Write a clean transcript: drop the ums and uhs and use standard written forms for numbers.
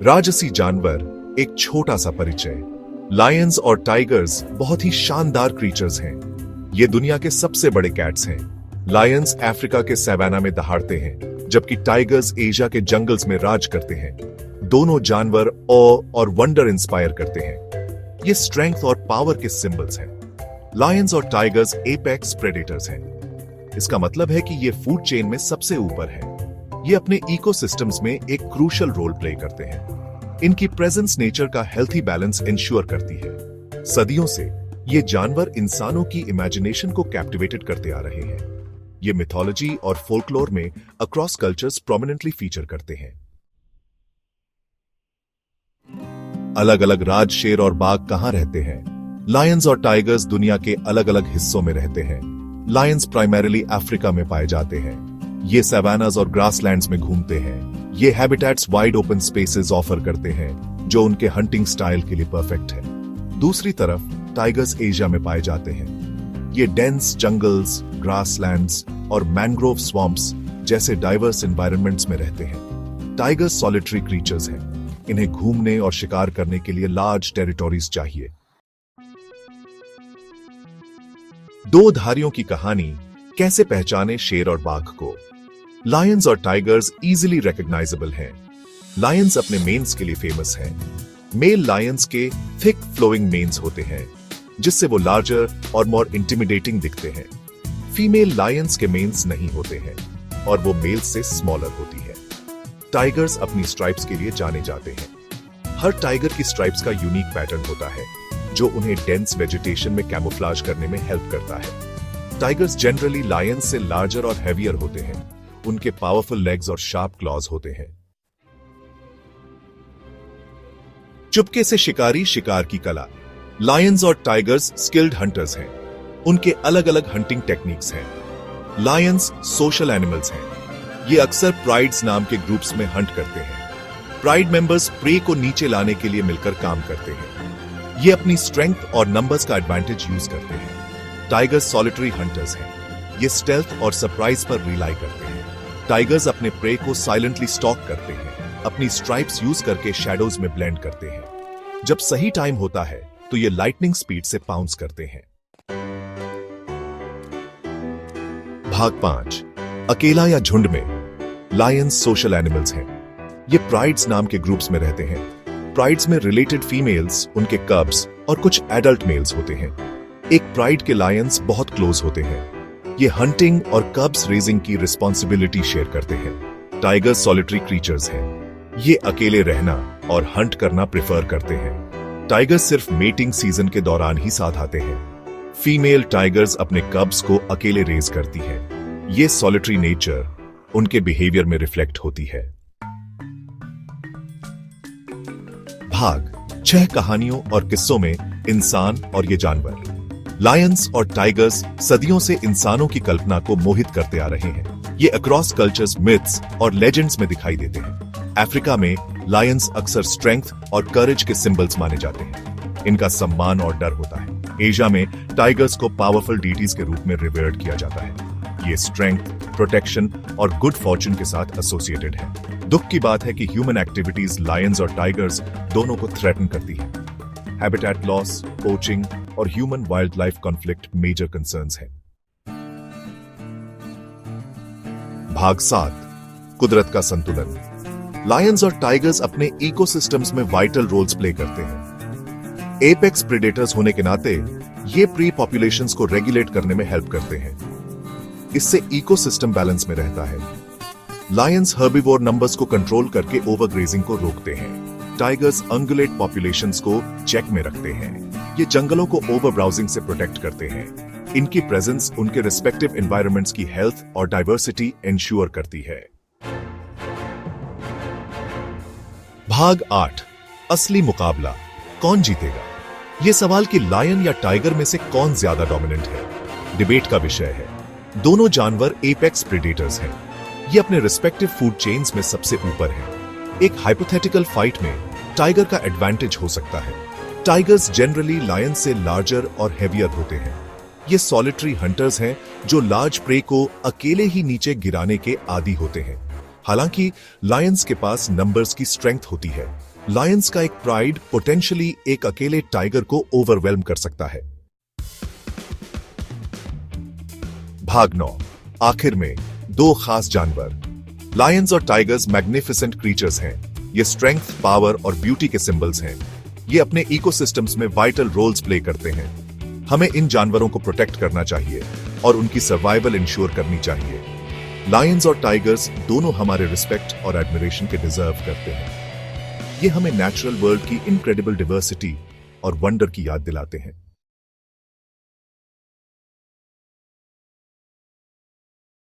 राजसी जानवर एक छोटा सा परिचय। लायंस और टाइगर्स बहुत ही शानदार क्रीचर्स हैं। ये दुनिया के सबसे बड़े कैट्स हैं। लायंस अफ्रीका के सैवाना में दहाड़ते हैं, जबकि टाइगर्स एशिया के जंगल्स में राज करते हैं। दोनों जानवर ऑ और वंडर इंस्पायर करते हैं। ये स्ट्रेंथ और पावर के सिंबल्स हैं। लायंस और टाइगर्स एपेक्स प्रेडेटर्स हैं। इसका मतलब है कि ये फूड चेन में सबसे ऊपर है। ये अपने इकोसिस्टम्स में एक क्रूशियल रोल प्ले करते हैं। इनकी प्रेजेंस नेचर का हेल्थी बैलेंस इंश्योर करती है। सदियों से ये जानवर इंसानों की इमेजिनेशन को कैप्टिवेटेड करते आ रहे हैं। ये मिथोलॉजी और फोल्कलोर में अक्रॉस कल्चर्स प्रोमिनेंटली फीचर करते हैं। अलग अलग राज, शेर और बाघ कहां रहते हैं? लायंस और टाइगर्स दुनिया के अलग अलग हिस्सों में रहते हैं। लायंस प्राइमरीली अफ्रीका में पाए जाते हैं। ये सैवानास और ग्रासलैंड्स में घूमते हैं। ये habitats wide open spaces offer करते हैं, जो उनके हंटिंग स्टाइल के लिए परफेक्ट है। दूसरी तरफ टाइगर्स एशिया में पाए जाते हैं। ये डेंस जंगल्स, ग्रासलैंड्स और मैंग्रोव स्वैम्प्स जैसे डाइवर्स एनवायरनमेंट्स में रहते हैं। टाइगर्स सॉलिटरी क्रीचर्स हैं। इन्हें घूमने और शिकार करने के लिए लार्ज टेरिटोरीज चाहिए। दो धारियों की कहानी। कैसे पहचाने शेर और बाघ को? लायंस और टाइगर्स इजीली रिकॉग्नाइजेबल हैं। लायंस अपने मेन्स के लिए फेमस है। मेल लायंस के थिक फ्लोइंग मेन्स होते हैं, जिससे वो लार्जर और मोर इंटिमिडेटिंग दिखते हैं। फीमेल लायंस के मेन्स नहीं होते हैं और वो मेल से स्मॉलर होती है। टाइगर्स अपनी स्ट्राइप्स के लिए जाने जाते हैं। हर टाइगर की स्ट्राइप्स का यूनिक पैटर्न होता है, जो उन्हें डेंस वेजिटेशन में कैमोफ्लेज करने में हेल्प करता है। टाइगर्स जनरली लायंस से लार्जर और हैवियर होते हैं। उनके पावरफुल लेग्स और शार्प क्लॉज होते हैं। चुपके से शिकारी शिकार की कला। लायंस और टाइगर्स स्किल्ड हंटर्स हैं। उनके अलग अलग हंटिंग टेक्निक्स हैं। लायंस सोशल एनिमल्स हैं। ये अक्सर प्राइड्स नाम के ग्रुप्स में हंट करते हैं। प्राइड मेंबर्स प्रे को नीचे लाने के लिए मिलकर काम करते हैं। ये अपनी स्ट्रेंथ और नंबर्स का एडवांटेज यूज करते हैं। टाइगर्स सॉलिटरी हंटर्स हैं। ये स्टेल्थ और सरप्राइज पर रिलाई करते हैं। टाइगर्स अपने प्रे को साइलेंटली स्टॉक करते हैं। अपनी स्ट्राइप्स यूज करके शैडोज में ब्लेंड करते हैं। जब सही टाइम होता है तो ये लाइटनिंग स्पीड से पाउंस करते हैं। भाग 5। अकेला या झुंड में। लायंस सोशल एनिमल्स हैं। ये प्राइड्स नाम के ग्रुप्स में रहते हैं। प्राइड्स में रिलेटेड फीमेल्स, उनके कब्स और कुछ एडल्ट मेल्स होते हैं। एक प्राइड के लायंस बहुत क्लोज होते हैं। ये हंटिंग और कब्स रेजिंग की रिस्पॉन्सिबिलिटी शेयर करते हैं। टाइगर्स सॉलिटरी क्रीचर्स हैं। ये अकेले रहना और हंट करना प्रेफर करते हैं। टाइगर्स सिर्फ मेटिंग सीजन के दौरान ही साथ आते हैं। फीमेल टाइगर्स अपने कब्स को अकेले रेज करती हैं। ये सॉलिटरी नेचर उनके बिहेवियर में रिफ्लेक्ट होती है। भाग 6। कहानियों और किस्सों में इंसान और ये जानवर। लायंस और टाइगर्स सदियों से इंसानों की कल्पना को मोहित करते आ रहे हैं। ये अक्रॉस कल्चर्स, मिथ्स और लेजेंड्स में दिखाई देते हैं। अफ्रीका में लायंस अक्सर स्ट्रेंथ और करेज के सिंबल्स माने जाते हैं। इनका सम्मान और डर होता है। एशिया में टाइगर्स को पावरफुल डीटीज के रूप में रिवर्ड किया जाता है। ये स्ट्रेंथ, प्रोटेक्शन और गुड फॉर्चून के साथ एसोसिएटेड है। दुख की बात है कि ह्यूमन एक्टिविटीज लायंस और टाइगर्स दोनों को थ्रेटन करती है। हैबिटेट लॉस, पोचिंग और human wild life conflict major concerns हैं। भाग 7। कुदरत का संतुलन। लायंस और टाइगर्स अपने इकोसिस्टम्स में वाइटल रोल्स प्ले करते हैं। एपेक्स प्रेडेटर्स होने के नाते ये प्री पॉपुलेशंस को रेगुलेट करने में हेल्प करते हैं। इससे इकोसिस्टम बैलेंस में रहता है। लायंस हर्बिवोर नंबर्स को कंट्रोल करके ओवरग्रेजिंग को रोकते हैं। टाइगर्स अंगुलेट पॉपुलेशंस को चेक में रखते हैं। ये जंगलों को ओवर ब्राउजिंग से प्रोटेक्ट करते हैं। इनकी प्रेजेंस उनके रिस्पेक्टिव एनवायरनमेंट्स की हेल्थ और डाइवर्सिटी इंश्योर करती है। भाग 8। असली मुकाबला। कौन जीतेगा? यह सवाल कि लायन या टाइगर में से कौन ज्यादा डोमिनेंट है, डिबेट का विषय है। दोनों जानवर एपेक्स प्रेडेटर्स हैं। ये अपने रिस्पेक्टिव फूड चेन्स में सबसे ऊपर हैं। एक हाइपोथेटिकल फाइट में टाइगर का एडवांटेज हो सकता है। टाइगर्स जनरली लायन से लार्जर और हेवियर होते हैं। ये सॉलिटरी हंटर्स हैं जो लार्ज प्रे को अकेले ही नीचे गिराने के आदी होते हैं। हालांकि लायंस के पास नंबर्स की स्ट्रेंथ होती है। लायंस का एक प्राइड पोटेंशियली एक अकेले टाइगर को ओवरवेल्म कर सकता है। भाग 9। आखिर में दो खास जानवर। लायंस और टाइगर्स मैग्निफिसेंट क्रीचर्स हैं। ये स्ट्रेंथ, पावर और ब्यूटी के सिंबल्स हैं। ये अपने इकोसिस्टम्स में वाइटल रोल्स प्ले करते हैं। हमें इन जानवरों को प्रोटेक्ट करना चाहिए और उनकी सर्वाइवल इंश्योर करनी चाहिए। लायंस और टाइगर्स दोनों हमारे रिस्पेक्ट और एडमिरेशन के डिजर्व करते हैं। ये हमें नेचुरल वर्ल्ड की इनक्रेडिबल डिवर्सिटी और वंडर की याद दिलाते हैं।